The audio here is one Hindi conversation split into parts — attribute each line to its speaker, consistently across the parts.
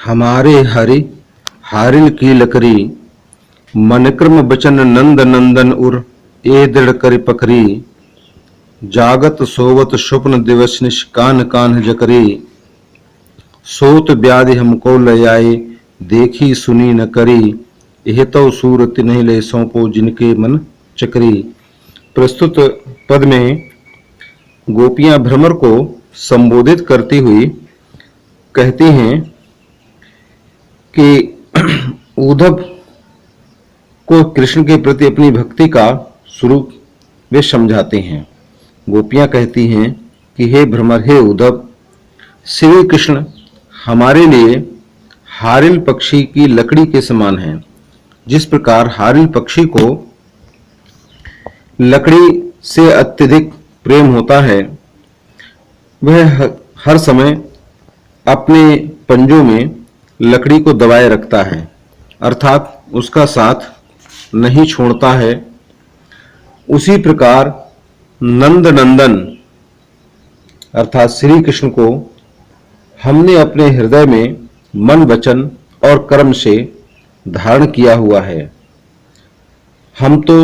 Speaker 1: हमारे हरि हारिल की लकरी, मनक्रम बचन नंद नंदन उर, ए दृढ़ करि पकरी, जागत सोवत स्वप्न दिवस निश कान कान जकरी, सोत व्याधि हमको ले आए, देखी सुनी न करी, यह तो सूरत नहीं ले सौंपो जिनके मन चकरी। प्रस्तुत पद में गोपियां भ्रमर को संबोधित करती हुई कहती हैं कि उद्धव को कृष्ण के प्रति अपनी भक्ति का स्वरूप वे समझाते हैं। गोपियां कहती हैं कि हे भ्रमर, हे उद्धव, श्री कृष्ण हमारे लिए हारिल पक्षी की लकड़ी के समान हैं। जिस प्रकार हारिल पक्षी को लकड़ी से अत्यधिक प्रेम होता है, वह हर समय अपने पंजों में लकड़ी को दबाए रखता है, अर्थात उसका साथ नहीं छोड़ता है। उसी प्रकार नंद नंदन अर्थात श्री कृष्ण को हमने अपने हृदय में मन वचन और कर्म से धारण किया हुआ है। हम तो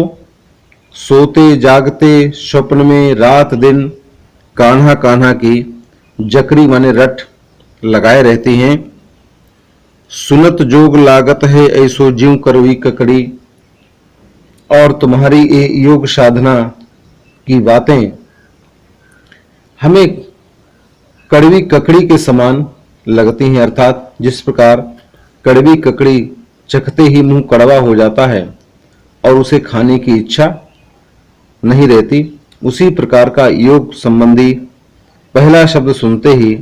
Speaker 1: सोते जागते स्वप्न में रात दिन कान्हा कान्हा की जकरी माने रट लगाए रहती हैं। सुनत जोग लागत है ऐसो जीव करवी ककड़ी, और तुम्हारी ये योग साधना की बातें हमें कड़वी ककड़ी के समान लगती हैं, अर्थात जिस प्रकार कड़वी ककड़ी चखते ही मुंह कड़वा हो जाता है और उसे खाने की इच्छा नहीं रहती, उसी प्रकार का योग संबंधी पहला शब्द सुनते ही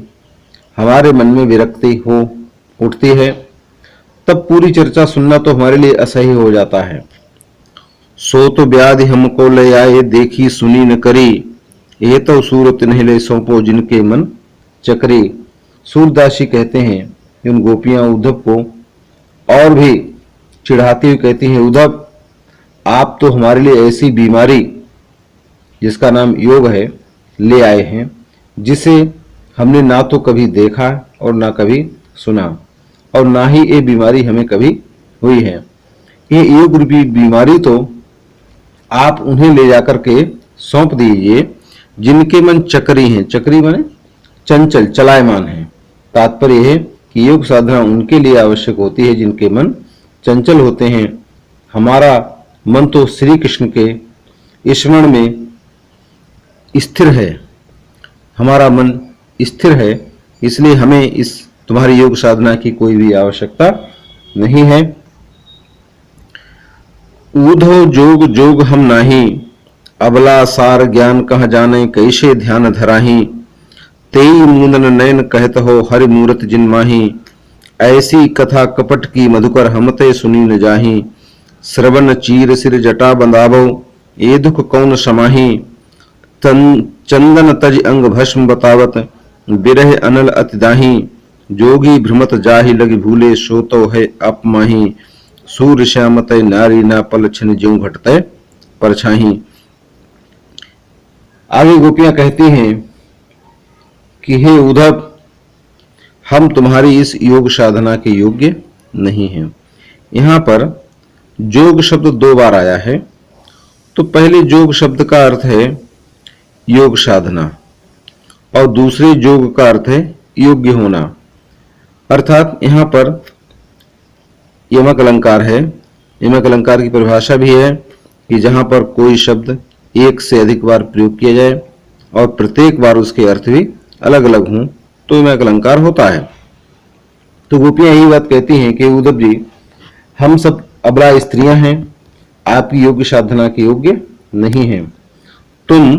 Speaker 1: हमारे मन में विरक्ति हो उठती है। तब पूरी चर्चा सुनना तो हमारे लिए असह्य हो जाता है। सो तो व्याधि हमको ले आए, देखी सुनी न करी, ये तो सूरत नहीं ले सौंपो जिनके मन चकरी। सूरदासी कहते हैं कि उन गोपियां उद्धव को और भी चिढ़ाती हुई कहती हैं, उद्धव, आप तो हमारे लिए ऐसी बीमारी जिसका नाम योग है ले आए हैं, जिसे हमने ना तो कभी देखा और ना कभी सुना, और ना ही ये बीमारी हमें कभी हुई है। ये योग रूपी बीमारी तो आप उन्हें ले जाकर के सौंप दीजिए जिनके मन चक्री हैं। चक्री माने चंचल, चलायमान है। तात्पर्य है कि योग साधना उनके लिए आवश्यक होती है जिनके मन चंचल होते हैं। हमारा मन तो श्री कृष्ण के स्मरण में स्थिर है, हमारा मन स्थिर है, इसलिए हमें इस तुम्हारी योग साधना की कोई भी आवश्यकता नहीं है। ऊधो जोग जोग हम नाही, अबला सार ज्ञान कह जाने, कैसे ध्यान धराही, तेई मुंदन नयन कहत हो हरि मूरत जिन माही, ऐसी कथा कपट की मधुकर हमते सुनी न जाही, श्रवण चीर सिर जटा बंदावो, ए दुख कौन समाही, चंदन तज अंग भस्म बतावत, बिरह अनल अतिदाही, जोगी भ्रमत जाहि लगी भूले, सोतो है अपमाही, सूर्य श्यामत नारी ना पल छिन ज्यों घटते परछाही। आगे गोपियां कहती हैं कि हे उद्धव, हम तुम्हारी इस योग साधना के योग्य नहीं हैं। यहाँ पर जोग शब्द दो बार आया है। तो पहले जोग शब्द का अर्थ है योग साधना और दूसरे जोग का अर्थ है योग्य होना, अर्थात यहाँ पर यमक अलंकार है। यमक अलंकार की परिभाषा भी है कि जहाँ पर कोई शब्द एक से अधिक बार प्रयोग किया जाए और प्रत्येक बार उसके अर्थ भी अलग अलग हों तो यमक अलंकार होता है। तो गोपियां यही बात कहती हैं कि उद्धव जी, हम सब अबला स्त्रियां हैं, आपकी योग्य साधना के योग्य नहीं हैं। तुम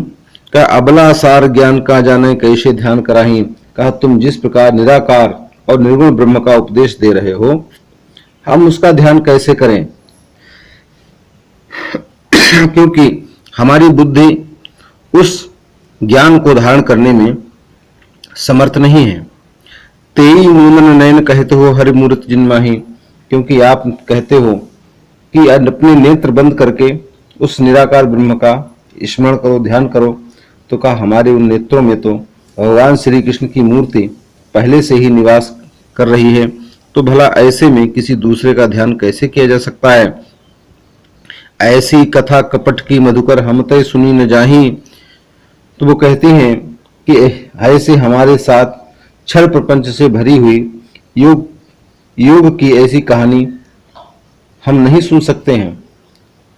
Speaker 1: का अबला सार ज्ञान का जाने, कैसे ध्यान कराही, कहा तुम जिस प्रकार निराकार और निर्गुण ब्रह्म का उपदेश दे रहे हो, हम उसका ध्यान कैसे करें क्योंकि हमारी बुद्धि उस ज्ञान को धारण करने में समर्थ नहीं है। तेई मूमन नयन कहते हो हरि मूर्त जिन माही, क्योंकि आप कहते हो कि अपने नेत्र बंद करके उस निराकार ब्रह्म का स्मरण करो, ध्यान करो। तो कहा हमारे उन नेत्रों में तो भगवान श्री कृष्ण की मूर्ति पहले से ही निवास कर रही है, तो भला ऐसे में किसी दूसरे का ध्यान कैसे किया जा सकता है। ऐसी कथा कपट की मधुकर हम तय सुनी न जाही। तो वो कहती हैं कि ऐसे हमारे साथ छल प्रपंच से भरी हुई योग योग की ऐसी कहानी हम नहीं सुन सकते हैं,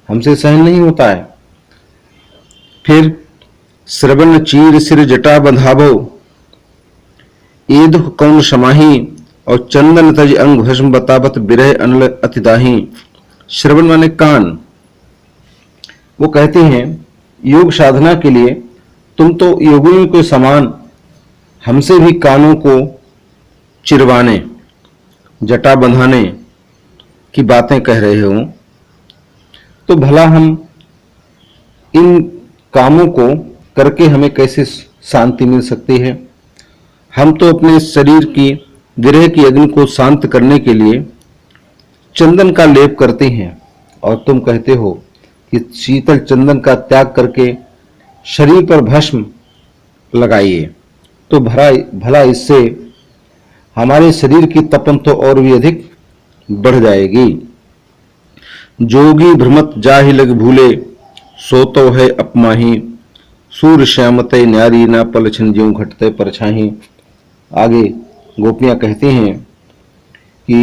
Speaker 1: हमसे सहन नहीं होता है। फिर श्रवण चीर सिर जटा बंधावो, ये दुख कौन समाही, और चंदन तज अंग भस्म बतावत बिरह अनल अतिदाही। श्रवण माने कान। वो कहते हैं योग साधना के लिए तुम तो योगियों के समान हमसे भी कानों को चिरवाने, जटा बंधाने की बातें कह रहे हो, तो भला हम इन कामों को करके हमें कैसे शांति मिल सकती है। हम तो अपने शरीर की विरह की अग्नि को शांत करने के लिए चंदन का लेप करते हैं, और तुम कहते हो कि शीतल चंदन का त्याग करके शरीर पर भस्म लगाइए, तो भला इससे हमारे शरीर की तपन तो और भी अधिक बढ़ जाएगी। जोगी भ्रमत जाहि लग भूले, सोतो है अपमाही, सूर श्यामते न्यारी ना पलछन ज्यों घटते परछाही। आगे गोपियां कहती हैं कि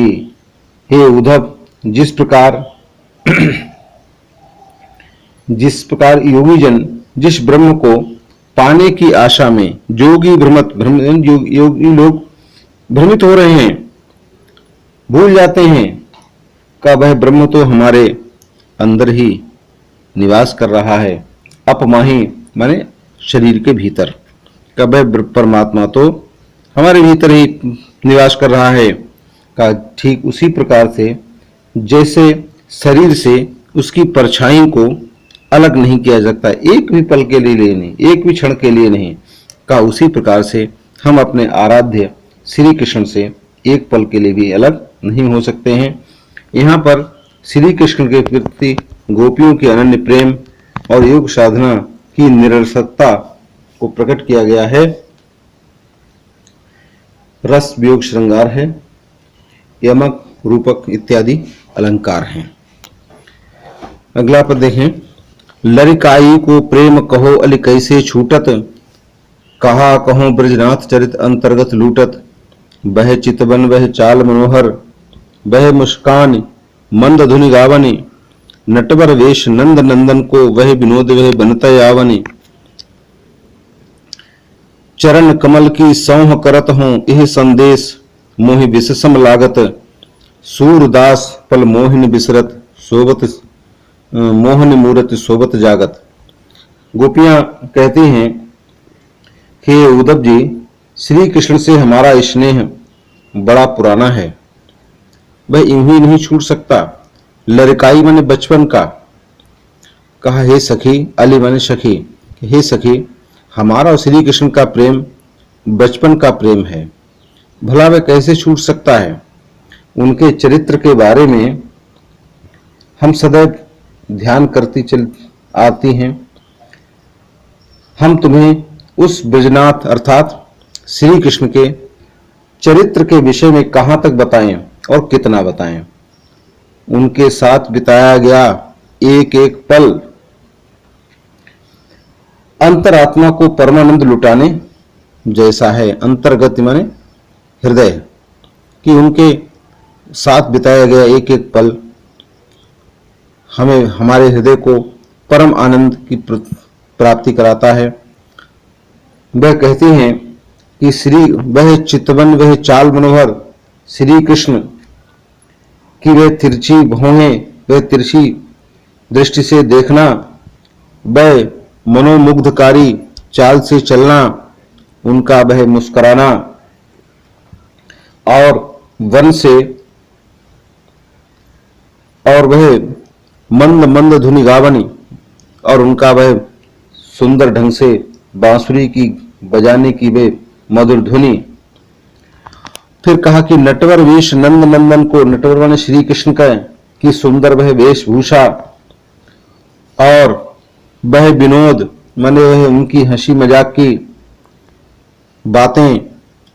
Speaker 1: हे उद्धव, जिस प्रकार योगी जन जिस ब्रह्म को पाने की आशा में योगी योगी लोग भ्रमित हो रहे हैं, भूल जाते हैं का वह ब्रह्म तो हमारे अंदर ही निवास कर रहा है। अपमाही माने शरीर के भीतर का वह परमात्मा तो हमारे भीतर ही निवास कर रहा है। का ठीक उसी प्रकार से जैसे शरीर से उसकी परछाई को अलग नहीं किया जाता, एक भी पल के लिए नहीं, एक भी क्षण के लिए नहीं, का उसी प्रकार से हम अपने आराध्य श्री कृष्ण से एक पल के लिए भी अलग नहीं हो सकते हैं। यहाँ पर श्री कृष्ण के प्रति गोपियों के अनन्य प्रेम और योग साधना की निरर्थकता को प्रकट किया गया है। रस वियोग श्रृंगार है, यमक रूपक इत्यादि अलंकार हैं। अगला पद देखें। लरिकाई को प्रेम कहो अली कैसे छूटत, कहा कहो ब्रजनाथ चरित अंतर्गत लूटत। बह चितवन वह चाल मनोहर, वह मुस्कान मंद धुनि गावनी। नटवर वेश नंद नंदन को, वह विनोद वह बनता आवनी। चरण कमल की सौह करत हूँ, यह संदेश मोहि विषसम लागत। सूरदास पल मोहिन बिसरत, सोबत मोहन मूरत सोबत जागत। गोपियां कहती हैं कि उद्धव जी, श्री कृष्ण से हमारा स्नेह बड़ा पुराना है, वह यूं ही नहीं छूट सकता। लड़काई माने बचपन का। कहा हे सखी, अली माने सखी, हे सखी, हमारा और श्री कृष्ण का प्रेम बचपन का प्रेम है, भला वह कैसे छूट सकता है। उनके चरित्र के बारे में हम सदैव ध्यान करती चल आती हैं। हम तुम्हें उस ब्रजनाथ अर्थात श्री कृष्ण के चरित्र के विषय में कहां तक बताएं और कितना बताएं। उनके साथ बिताया गया एक एक पल अंतरात्मा को परमानंद लुटाने जैसा है। अंतर्गत माने हृदय, कि उनके साथ बिताया गया एक एक पल हमें हमारे हृदय को परम आनंद की प्राप्ति कराता है। वह कहती हैं कि वह चितवन वह चाल मनोहर, श्री कृष्ण की वह तिरछी भौहें, वह तिरछी दृष्टि से देखना, वह मनोमुग्धकारी चाल से चलना, उनका वह मुस्कुराना, और वन से और वह मंद मंद धुनि गावनी, और उनका वह सुंदर ढंग से बांसुरी की बजाने की वे मधुर ध्वनि। फिर कहा कि नटवर वेश नंद नंदन को, नटवर माने श्री कृष्ण का की सुंदर वह वेशभूषा, और वह विनोद माने वह उनकी हंसी मजाक की बातें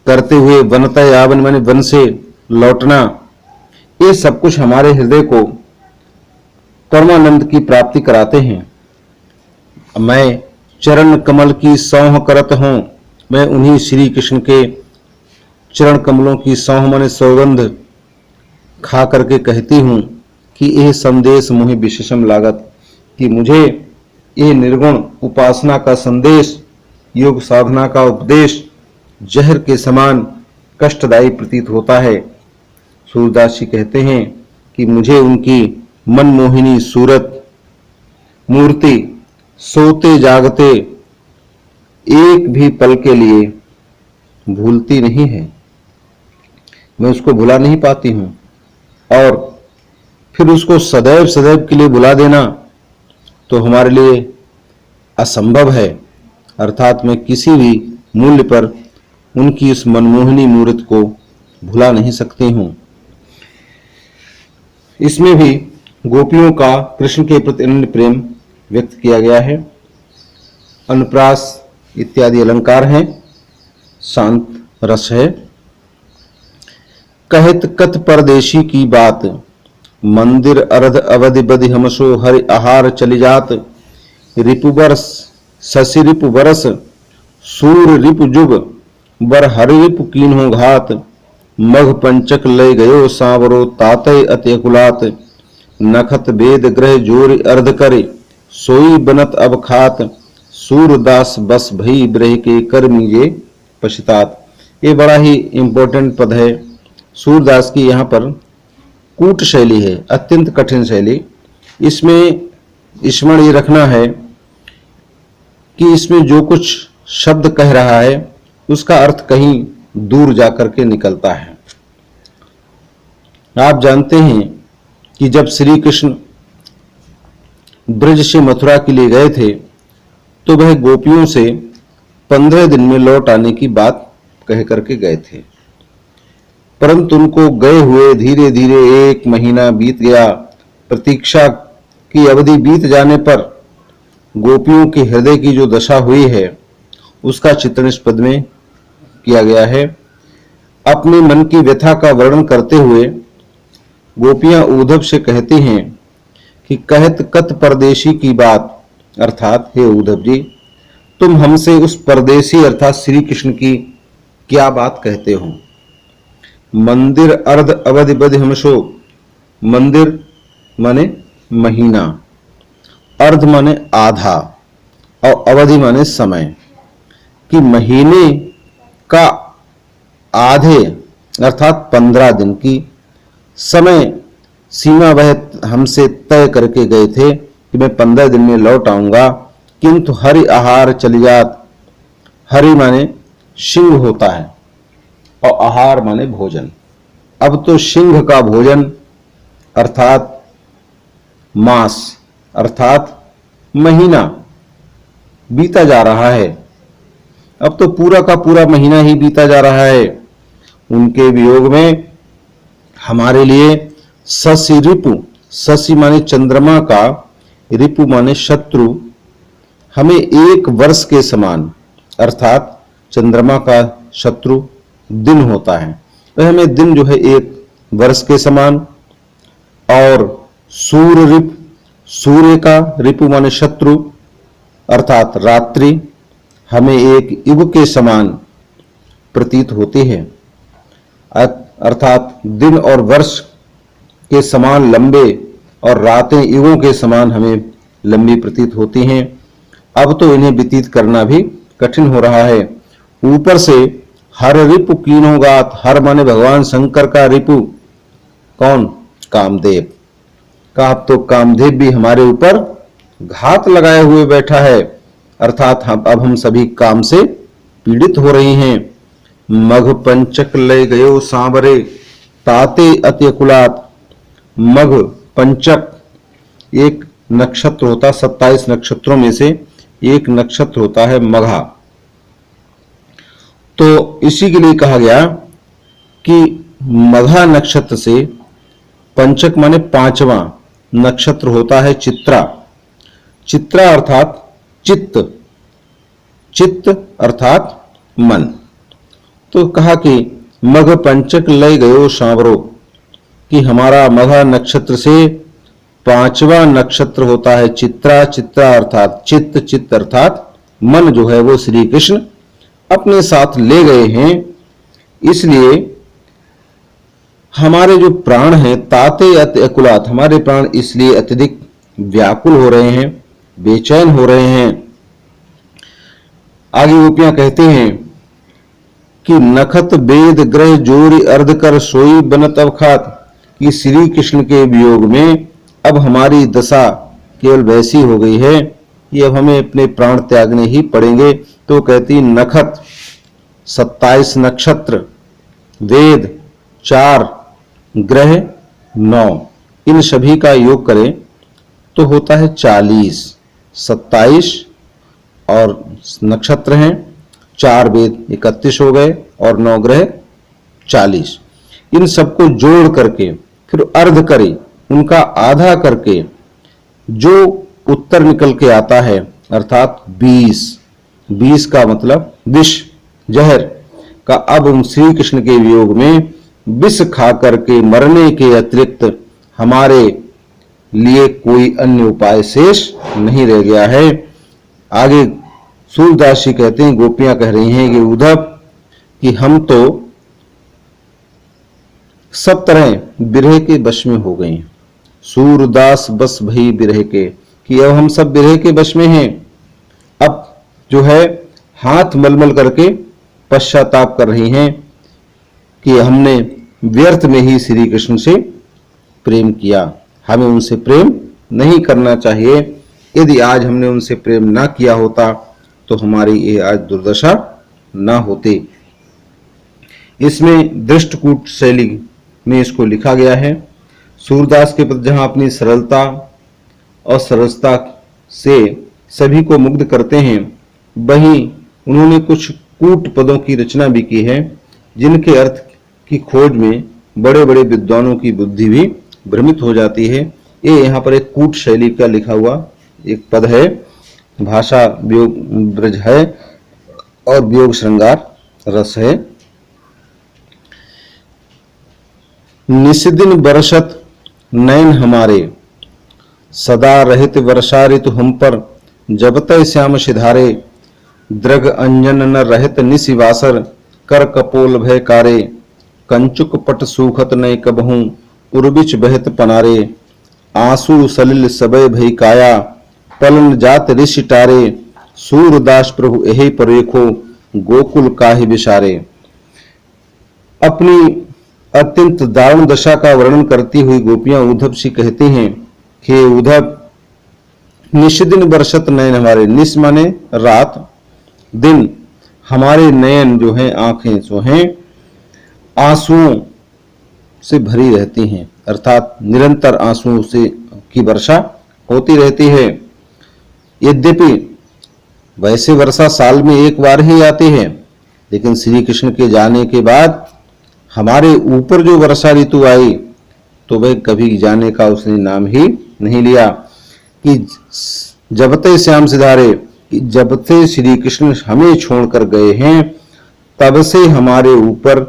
Speaker 1: करते हुए, वनता यावन माने वन से लौटना, ये सब कुछ हमारे हृदय को परमानंद की प्राप्ति कराते हैं। मैं चरण कमल की सौंह करत हूँ, मैं उन्हीं श्री कृष्ण के चरण कमलों की सौंह माने सौगंध खा करके कहती हूँ कि यह संदेश मुझे विशेषम लागत, कि मुझे ये निर्गुण उपासना का संदेश, योग साधना का उपदेश जहर के समान कष्टदायी प्रतीत होता है। सूरदास जी कहते हैं कि मुझे उनकी मनमोहिनी सूरत मूर्ति सोते जागते एक भी पल के लिए भूलती नहीं है, मैं उसको भुला नहीं पाती हूं, और फिर उसको सदैव सदैव के लिए भुला देना तो हमारे लिए असंभव है। अर्थात मैं किसी भी मूल्य पर उनकी इस मनमोहिनी मूर्त को भुला नहीं सकती हूं। इसमें भी गोपियों का कृष्ण के प्रति अनन्य प्रेम व्यक्त किया गया है। अनुप्रास इत्यादि अलंकार हैं, शांत रस है। कहत कथ परदेशी की बात, मंदिर अर्ध अवधि बधि हमसो हरि आहार चली जात। रिपुबरस शशि रिपु बरस, सूर रिपु जुग बर हरि रिपु कीन्हो घात। मघ पंचक लय गयो सांवरो तातय अति अकुलात। नखत वेद ग्रह जोर अर्ध करे, सोई बनत अब खात। सूरदास बस भई ब्रह के कर्मी ये पछतात। ये बड़ा ही इंपॉर्टेंट पद है। सूरदास की यहाँ पर कूट शैली है, अत्यंत कठिन शैली। इसमें स्मरण ये रखना है कि इसमें जो कुछ शब्द कह रहा है उसका अर्थ कहीं दूर जाकर के निकलता है। आप जानते हैं कि जब श्री कृष्ण ब्रज से मथुरा के लिए गए थे तो वह गोपियों से 15 दिन में लौट आने की बात कह करके गए थे, परंतु उनको गए हुए धीरे धीरे 1 महीना बीत गया। प्रतीक्षा की अवधि बीत जाने पर गोपियों के हृदय की जो दशा हुई है उसका चित्रण इस पद में किया गया है। अपने मन की व्यथा का वर्णन करते हुए गोपियां उद्धव से कहती हैं कि कहत कत परदेशी की बात, अर्थात हे उद्धव जी, तुम हमसे उस परदेशी अर्थात श्री कृष्ण की क्या बात कहते हो। मंदिर अर्ध अवधि बधि हमसो, मंदिर माने महीना, अर्ध माने आधा और अवधि माने समय, कि महीने का आधे अर्थात 15 दिन की समय सीमा वह हमसे तय करके गए थे कि मैं 15 दिन में लौट आऊंगा, किंतु हरि आहार चली जात। हरि माने सिंह होता है और आहार माने भोजन। अब तो सिंह का भोजन अर्थात मास अर्थात महीना बीता जा रहा है। अब तो पूरा का पूरा महीना ही बीता जा रहा है। उनके वियोग में हमारे लिए शशि रिपु, शशि माने चंद्रमा का, रिपु माने शत्रु, हमें 1 वर्ष के समान अर्थात चंद्रमा का शत्रु दिन होता है, वह हमें दिन जो है 1 वर्ष के समान। और सूर्य रिपु, सूर्य का रिपु माने शत्रु अर्थात रात्रि, हमें 1 युग के समान प्रतीत होती है। अर्थात दिन और वर्ष के समान लंबे और रातें युगों के समान हमें लंबी प्रतीत होती हैं। अब तो इन्हें व्यतीत करना भी कठिन हो रहा है। ऊपर से हर रिपु कीन्हो घात, हर माने भगवान शंकर का रिपु कौन, कामदेव का। अब तो कामदेव भी हमारे ऊपर घात लगाए हुए बैठा है, अर्थात अब हम सभी काम से पीड़ित हो रही हैं। मघ पंचक लय गयो सांवरे, ताते अति अकुलात। मघ पंचक एक नक्षत्र होता, 27 नक्षत्रों में से एक नक्षत्र होता है मघा। तो इसी के लिए कहा गया कि मघा नक्षत्र से पंचक माने 5वां नक्षत्र होता है चित्रा। चित्रा अर्थात चित्त, चित्त अर्थात मन। तो कहा कि मघ पंचक लय गयो सांवरो, कि हमारा मघ नक्षत्र से पांचवा नक्षत्र होता है चित्रा। चित्रा अर्थात चित्त, चित्त अर्थात मन जो है वो श्री कृष्ण अपने साथ ले गए हैं। इसलिए हमारे जो प्राण हैं ताते अति अकुलात, हमारे प्राण इसलिए अत्यधिक व्याकुल हो रहे हैं, बेचैन हो रहे हैं। आगे गोपियां कहते हैं कि नखत बेद ग्रह जोरी अर्ध कर सोई बनत अवखात, कि श्री कृष्ण के वियोग में अब हमारी दशा केवल वैसी हो गई है कि अब हमें अपने प्राण त्यागने ही पड़ेंगे। तो कहती नखत 27 नक्षत्र, वेद 4, ग्रह 9, इन सभी का योग करें तो होता है 40। 27 और नक्षत्र हैं, 4 वेद 31 हो गए और 9 ग्रह 40। इन सबको जोड़ करके फिर अर्ध करें, उनका आधा करके जो उत्तर निकल के आता है अर्थात 20 का मतलब विष, जहर का, अब उन श्री कृष्ण के वियोग में विष खा करके मरने के अतिरिक्त हमारे लिए कोई अन्य उपाय शेष नहीं रह गया है। आगे सूरदास जी कहते हैं, गोपियां कह रही हैं कि उद्धव कि हम तो सब तरह बिरह के वश में हो गए हैं। सूरदास बस भई बिरह के, कि अब हम सब बिरह के वश में हैं। अब जो है हाथ मलमल करके पश्चाताप कर रही हैं कि हमने व्यर्थ में ही श्री कृष्ण से प्रेम किया, हमें उनसे प्रेम नहीं करना चाहिए। यदि आज हमने उनसे प्रेम ना किया होता तो हमारी ये आज दुर्दशा ना होती। इसमें दृष्टकूट शैली में इसको लिखा गया है। सूरदास के प्रति जहां अपनी सरलता और सरसता से सभी को मुग्ध करते हैं, वहीं उन्होंने कुछ कूट पदों की रचना भी की है, जिनके अर्थ की खोज में बड़े बड़े विद्वानों की बुद्धि भी भ्रमित हो जाती है। ये यहाँ पर एक कूट शैली का लिखा हुआ एक पद है। भाषा वियोग ब्रज है और वियोग श्रृंगार रस है। निस्दिन बरसत नयन हमारे, सदा रहित वर्षा ऋतु हम पर, जबतय श्याम सिधारे, द्रग अंजन न रहित निशिवासर, कर कपोल भय कारे, कंचुक पट सूखत नय कबहू, उर्बिच बहत पनारे, आंसू सलिल सबय भई काया, पलन जात ऋषि टारे, सूरदास प्रभु यही परेखो, गोकुल काहि विसारे। अपनी अत्यंत दारुण दशा का वर्णन करती हुई गोपियां उद्धव से कहती हैं कि उद्धव निस्दिन बरसत नयन हमारे, निस माने रात, दिन हमारे नयन जो हैं आंखें जो हैं आंसुओं से भरी रहती हैं, अर्थात निरंतर आंसुओं से की वर्षा होती रहती है। यद्यपि वैसे वर्षा साल में एक बार ही आती है, लेकिन श्री कृष्ण के जाने के बाद हमारे ऊपर जो वर्षा ऋतु आई तो वह कभी जाने का उसने नाम ही नहीं लिया। कि जबते श्याम सिधारे, जब से श्री कृष्ण हमें छोड़कर गए हैं तब से हमारे ऊपर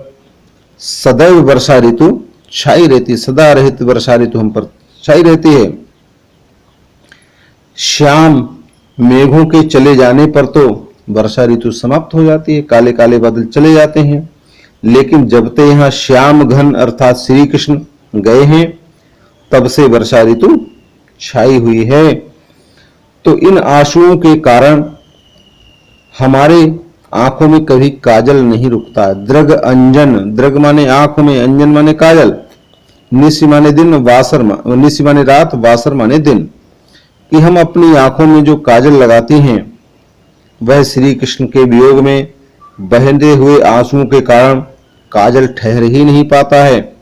Speaker 1: सदैव वर्षा ऋतु छाई रहती, सदा रहित वर्षा ऋतु हम पर छाई रहती है। श्याम मेघों के चले जाने पर तो वर्षा ऋतु समाप्त हो जाती है, काले काले बादल चले जाते हैं, लेकिन जब तक यहाँ श्याम घन अर्थात श्री कृष्ण गए हैं तब से वर्षा ऋतु छाई हुई है। तो इन आंसुओं के कारण हमारे आंखों में कभी काजल नहीं रुकता। द्रग अंजन, द्रग माने आंखों में, अंजन माने काजल, निशि माने दिन, वासर निशि माने रात, वासर माने दिन, कि हम अपनी आंखों में जो काजल लगाते हैं वह श्री कृष्ण के वियोग में बहते हुए आंसुओं के कारण काजल ठहर ही नहीं पाता है,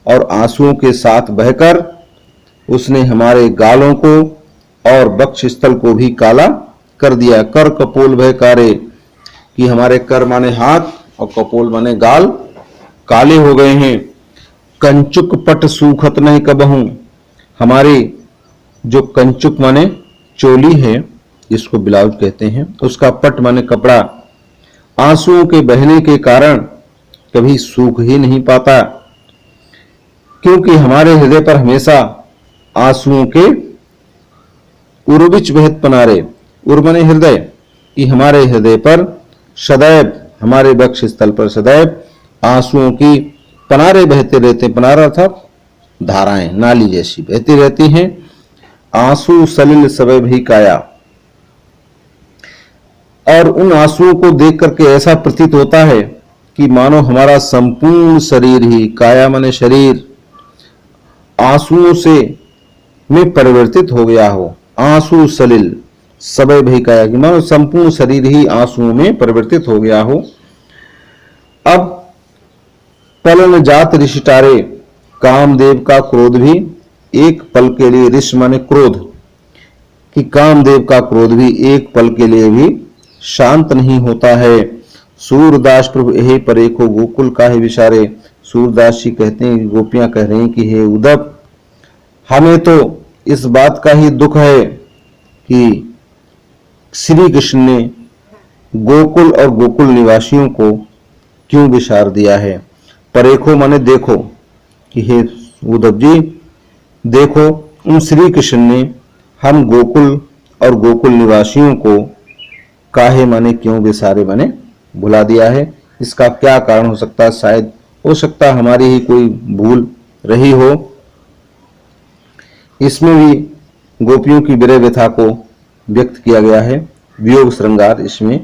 Speaker 1: और आंसुओं के साथ बहकर उसने हमारे गालों को और वक्ष स्थल को भी काला कर दिया। कर कपोल भय कारे, कि हमारे कर माने हाथ और कपोल माने गाल काले हो गए हैं। कंचुक पट सूखत नहीं कबहू, हमारे जो कंचुक माने चोली है जिसको ब्लाउज कहते हैं, उसका पट माने कपड़ा आंसुओं के बहने के कारण कभी सूख ही नहीं पाता, क्योंकि हमारे हृदय पर हमेशा आंसुओं के उर्विच बहत पनारे, उर माने हृदय, कि हमारे हृदय पर सदैव, हमारे वक्ष स्थल पर सदैव आंसुओं की पनारे बहते रहते। पनारा अर्थात धाराएं, नाली जैसी बहती रहती हैं। आंसू सलिल सबे भी काया, और उन आंसुओं को देख करके ऐसा प्रतीत होता है कि मानो हमारा संपूर्ण शरीर ही, काया माने शरीर, आंसुओं से में परिवर्तित हो गया हो। आंसू सलिल सबे भी काया, कि मानो संपूर्ण शरीर ही आंसुओं में परिवर्तित हो गया हो। अब पलन जात ऋषिटारे, कामदेव का क्रोध भी एक पल के लिए, ऋष माने क्रोध, कि कामदेव का क्रोध भी एक पल के लिए भी शांत नहीं होता है। सूरदास प्रभु यही परेखो गोकुल का है विचारे। सूरदास जी कहते हैं, गोपियां कह रही हैं कि हे उद्धव, हमें तो इस बात का ही दुख है कि श्री कृष्ण ने गोकुल और गोकुल निवासियों को क्यों विसार दिया है। परेखो माने देखो, कि हे उद्धव जी देखो, उन श्री कृष्ण ने हम गोकुल और गोकुल निवासियों को काहे माने क्यों विसारे माने भुला दिया है। इसका क्या कारण हो सकता है? शायद हो सकता है हमारी ही कोई भूल रही हो। इसमें भी गोपियों की विरह व्यथा को व्यक्त किया गया है। वियोग श्रृंगार इसमें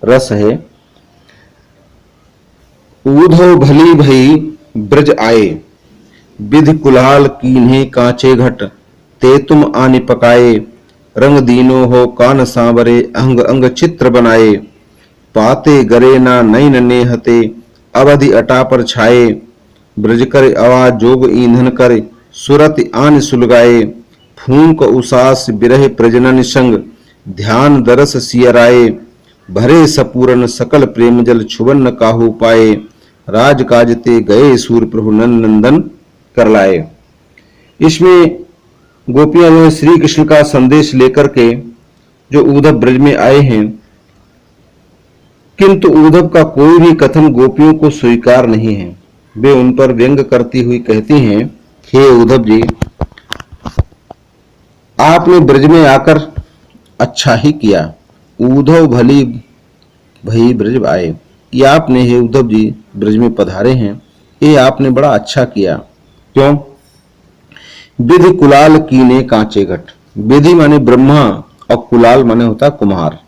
Speaker 1: रस है। ऊधो भली भई ब्रज आए, विधि कुलाल कीन्हे कांचे घट, ते तुम आनि पकाए, रंग दीनो हो कान सांवरे, अंग अंग चित्र बनाए, पाते गरे ना नैन नेहते, अवधि अटा पर छाए, ब्रज कर आवाज जोग ईंधन कर, सुरत आन सुलगाए, फूंक उसास बिरह प्रजनन संग, ध्यान दरस सियराए, भरे सपूरन सकल प्रेम जल छुवन न काहू पाए, राज काजते गए सूर प्रभु नंदन कर लाए। इसमें गोपियां जो श्री कृष्ण का संदेश लेकर के जो उद्धव ब्रज में आए हैं, किंतु उद्धव का कोई भी कथन गोपियों को स्वीकार नहीं है। वे उन पर व्यंग करती हुई कहती हैं, हे उद्धव जी, आपने ब्रज में आकर अच्छा ही किया। उद्धव भली भई ब्रज आए, ये आपने, हे उद्धव जी, ब्रज में पधारे हैं, ये आपने बड़ा अच्छा किया। क्यों? विधि कुलाल कीने कांचे घट। विधि माने ब्रह्मा और कुलाल माने होता कुम्हार,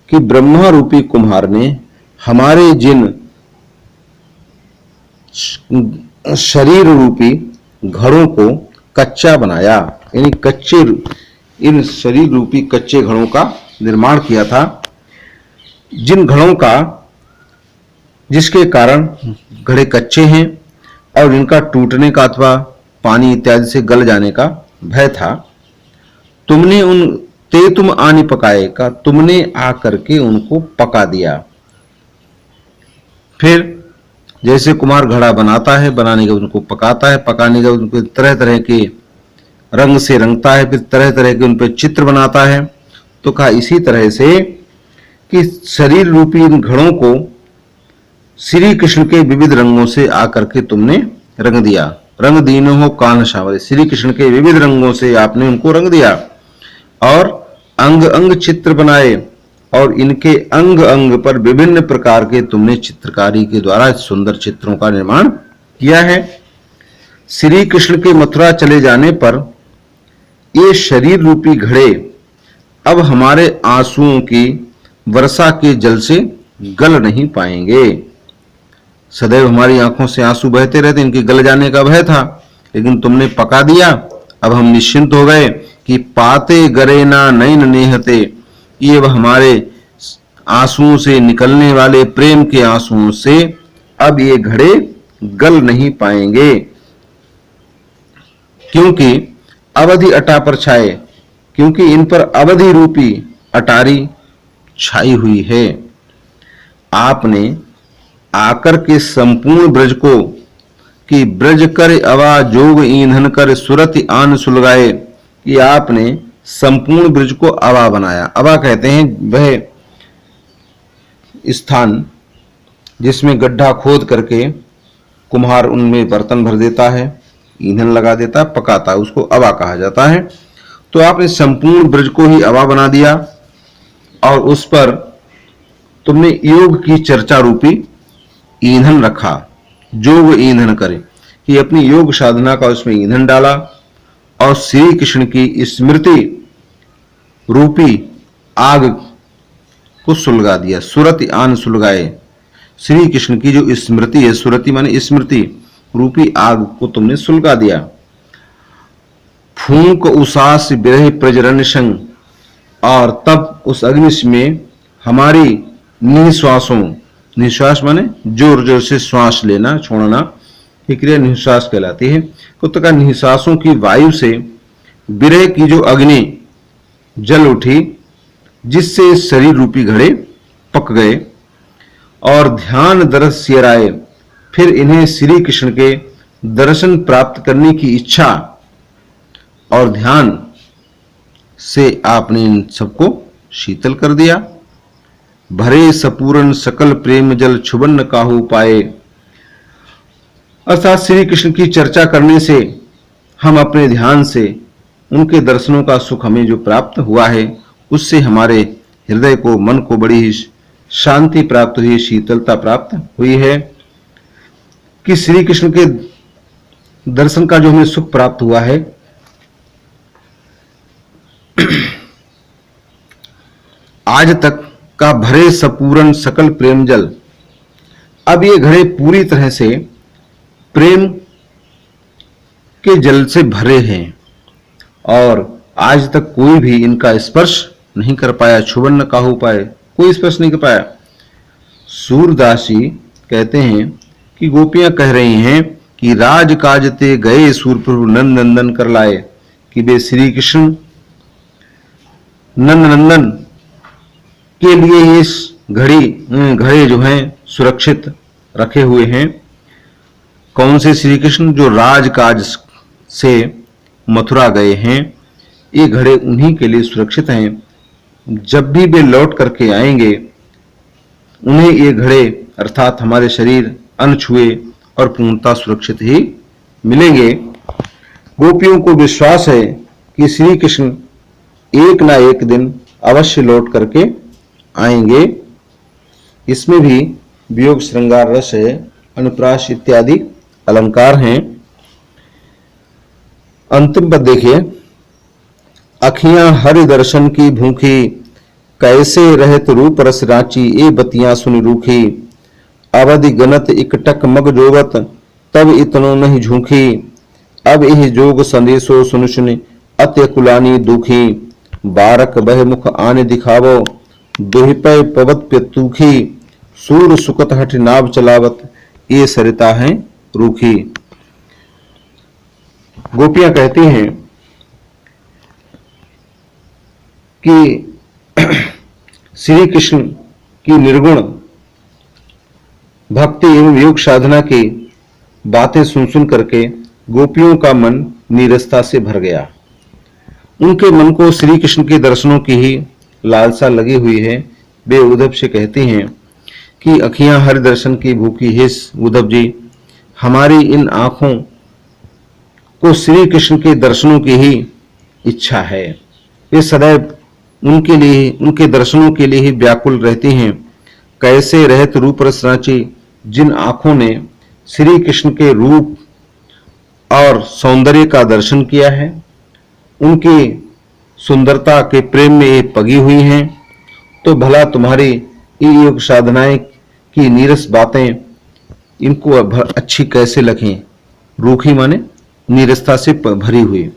Speaker 1: कि ब्रह्मा रूपी कुम्हार ने हमारे जिन शरीर रूपी घड़ों को कच्चा बनाया, यानी कच्चे, इन शरीर रूपी कच्चे घड़ों का निर्माण किया था, जिन घड़ों का, जिसके कारण घड़े कच्चे हैं और इनका टूटने का अथवा पानी इत्यादि से गल जाने का भय था। तुमने उन ते तुम आनी पकाए का, तुमने आकर के उनको पका दिया। फिर जैसे कुम्हार घड़ा बनाता है, बनाने के उनको पकाता है, पकाने के उनको तरह तरह के रंग से रंगता है, फिर तरह तरह के उन पर चित्र बनाता है। तो कहा इसी तरह से कि शरीर रूपी इन घड़ों को श्री कृष्ण के विविध रंगों से आकर के तुमने रंग दिया। रंग दीनो हो कान सांवरे, श्री कृष्ण के विविध रंगों से आपने उनको रंग दिया, और अंग अंग चित्र बनाए, और इनके अंग अंग पर विभिन्न प्रकार के तुमने चित्रकारी के द्वारा सुंदर चित्रों का निर्माण किया है। श्री कृष्ण के मथुरा चले जाने पर ये शरीर रूपी घड़े अब हमारे आंसुओं की वर्षा के जल से गल नहीं पाएंगे। सदैव हमारी आंखों से आंसू बहते रहते, इनके गल जाने का भय था, लेकिन तुमने पका दिया। अब हम निश्चिंत हो गए कि पाते गरे ना नैन नेहते, ये वह हमारे आंसुओं से निकलने वाले प्रेम के आंसुओं से अब ये घड़े गल नहीं पाएंगे, क्योंकि अवधि अटा पर छाए, क्योंकि इन पर अवधि रूपी अटारी छाई हुई है। आपने आकर के संपूर्ण ब्रज को, कि ब्रज कर अवा जोग ईंधन कर सुरति आन सुलगाए, कि आपने संपूर्ण ब्रज को अवा बनाया। अवा कहते हैं वह स्थान जिसमें गड्ढा खोद करके कुम्हार उनमें बर्तन भर देता है, ईंधन लगा देता है, पकाता है, उसको अवा कहा जाता है। तो आपने संपूर्ण ब्रज को ही अवा बना दिया और उस पर तुमने योग की चर्चा रूपी ईंधन रखा, योग ईंधन करे कि अपनी योग साधना का उसमें ईंधन डाला और श्री कृष्ण की स्मृति रूपी आग को सुलगा दिया। सुरति आन सुलगाए, श्री कृष्ण की जो स्मृति है, सुरति माने स्मृति रूपी आग को तुमने सुलगा दिया। फूंक उसास बिरह प्रजरन संग, और तब उस अग्नि में हमारी निश्वासों, निश्वास माने जोर जोर से श्वास लेना छोड़ना, ये क्रिया निश्वास कहलाती है। तो का निश्वासों की वायु से बिरह की जो अग्नि जल उठी, जिससे शरीर रूपी घड़े पक गए और ध्यान दरस सियराए। फिर इन्हें श्री कृष्ण के दर्शन प्राप्त करने की इच्छा और ध्यान से आपने इन सबको शीतल कर दिया। भरे सपूरन सकल प्रेम जल छुबन काहू पाए, अर्थात श्री कृष्ण की चर्चा करने से हम अपने ध्यान से उनके दर्शनों का सुख हमें जो प्राप्त हुआ है, उससे हमारे हृदय को, मन को बड़ी ही शांति प्राप्त हुई, शीतलता प्राप्त हुई है कि श्री कृष्ण के दर्शन का जो हमें सुख प्राप्त हुआ है, आज तक का भरे सपूरन सकल प्रेम जल, अब ये घड़े पूरी तरह से प्रेम के जल से भरे हैं और आज तक कोई भी इनका स्पर्श नहीं कर पाया। छुबन न काहू पाए, कोई स्पर्श नहीं कर पाया। सूरदास जी कहते हैं कि गोपियां कह रही हैं कि राज काजते गए सूरप्रभु नंद नंदन कर लाए, कि वे श्री कृष्ण नंद नंदन के लिए इस घड़े जो हैं सुरक्षित रखे हुए हैं। कौन से श्री कृष्ण? जो राजकाज से मथुरा गए हैं, ये घड़े उन्हीं के लिए सुरक्षित हैं। जब भी वे लौट करके आएंगे, उन्हें ये घड़े अर्थात हमारे शरीर अनछुए और पूर्णता सुरक्षित ही मिलेंगे। गोपियों को विश्वास है कि श्री कृष्ण एक ना एक दिन अवश्य लौट करके आएंगे। इसमें भी वियोग श्रृंगार रस है, अनुप्रास इत्यादि अलंकार हैं। अंतिम पद देखिए, अखियां हरि दर्शन की भूखी, कैसे रहत रूप रस रांची, ए बतियां सुन रूखी। अवधि गनत इकटक मग जोगत, तब इतनो नहीं झूठी। अब यह जोग संदेशो सुन सुन, अत्यकुलानी दुखी। बारक बह मुख आने दिखावो, दुहिपय पवत प्यतुखी। सूर सुकत हठ नाव चलावत, ये सरिता है रूखी। गोपियां कहती हैं कि श्री कृष्ण की निर्गुण भक्ति एवं योग साधना की बातें सुन सुन करके गोपियों का मन नीरसता से भर गया। उनके मन को श्री कृष्ण के दर्शनों की ही लालसा लगी हुई है। वे उद्धव से कहती हैं कि अखियां हरि दर्शन की भूखी है उद्धव जी, हमारी इन आंखों को श्री कृष्ण के दर्शनों की ही इच्छा है। वे सदैव उनके लिए, उनके दर्शनों के लिए ही व्याकुल रहती हैं। कैसे रहत रूप रस रांची, जिन आंखों ने श्री कृष्ण के रूप और सौंदर्य का दर्शन किया है, उनकी सुंदरता के प्रेम में ये पगी हुई हैं, तो भला तुम्हारी ये योग साधनाएं की नीरस बातें इनको अच्छी कैसे लगें। रूखी माने नीरसता से भरी हुई।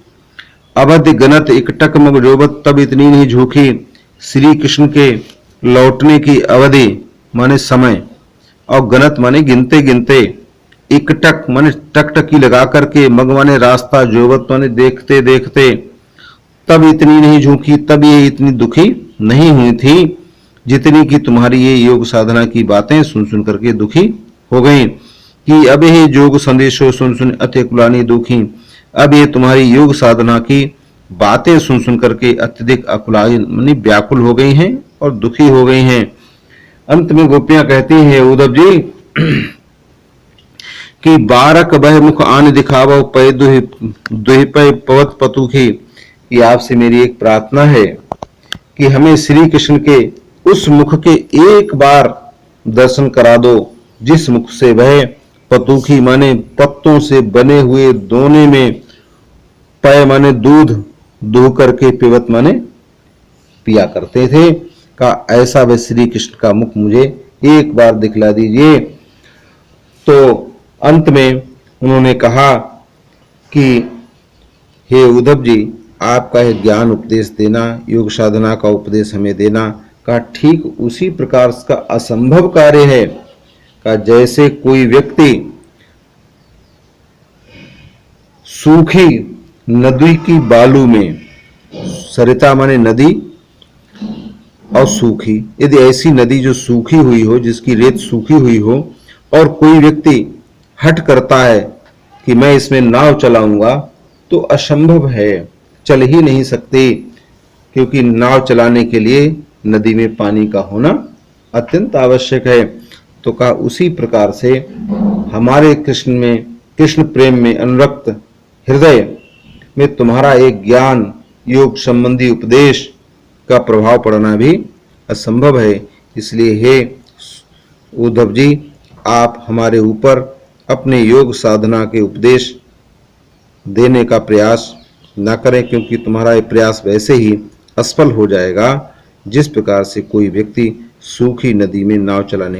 Speaker 1: अवधि गनत इकटक मग जोबत, तब इतनी नहीं झूठी। श्री कृष्ण के लौटने की अवधि माने समय, और गनत माने गिनते गिनते, इकटक माने टकटकी लगा करके, मग माने रास्ता, जोबत माने देखते देखते, तब इतनी नहीं झूठी, तब ये इतनी दुखी नहीं हुई थी जितनी कि तुम्हारी ये योग साधना की बातें सुन सुन करके दुखी हो गई। कि अब ये योग संदेशो सुन सुन अति कुलानी दुखी, अब ये तुम्हारी योग साधना की बातें सुन सुन करके अत्यधिक अकुलानी व्याकुल हो गई हैं और दुखी हो गई हैं। अंत में गोपियां कहती हैं, उद्धव जी कि बारक बह मुख आन दिखावो पै दुहिपै पवत पतुखी। ये आपसे मेरी एक प्रार्थना है कि हमें श्री कृष्ण के उस मुख के एक बार दर्शन करा दो जिस मुख से वह पतुखी माने पत्तों से बने हुए दोने में पय माने दूध दूह करके पिबत माने पिया करते थे। का ऐसा वह श्री कृष्ण का मुख मुझे एक बार दिखला दीजिए। तो अंत में उन्होंने कहा कि हे उद्धव जी, आपका यह ज्ञान उपदेश देना, योग साधना का उपदेश हमें देना का ठीक उसी प्रकार का असंभव कार्य है का जैसे कोई व्यक्ति सूखी नदी की बालू में, सरिता माने नदी और सूखी, यदि ऐसी नदी जो सूखी हुई हो, जिसकी रेत सूखी हुई हो, और कोई व्यक्ति हट करता है कि मैं इसमें नाव चलाऊंगा, तो असंभव है, चल ही नहीं सकते, क्योंकि नाव चलाने के लिए नदी में पानी का होना अत्यंत आवश्यक है। तो कहा उसी प्रकार से हमारे कृष्ण में, कृष्ण प्रेम में अनुरक्त हृदय में तुम्हारा एक ज्ञान योग संबंधी उपदेश का प्रभाव पड़ना भी असंभव है। इसलिए हे उद्धव जी, आप हमारे ऊपर अपने योग साधना के उपदेश देने का प्रयास न करें, क्योंकि तुम्हारा ये प्रयास वैसे ही असफल हो जाएगा जिस प्रकार से कोई व्यक्ति सूखी नदी में नाव चलाने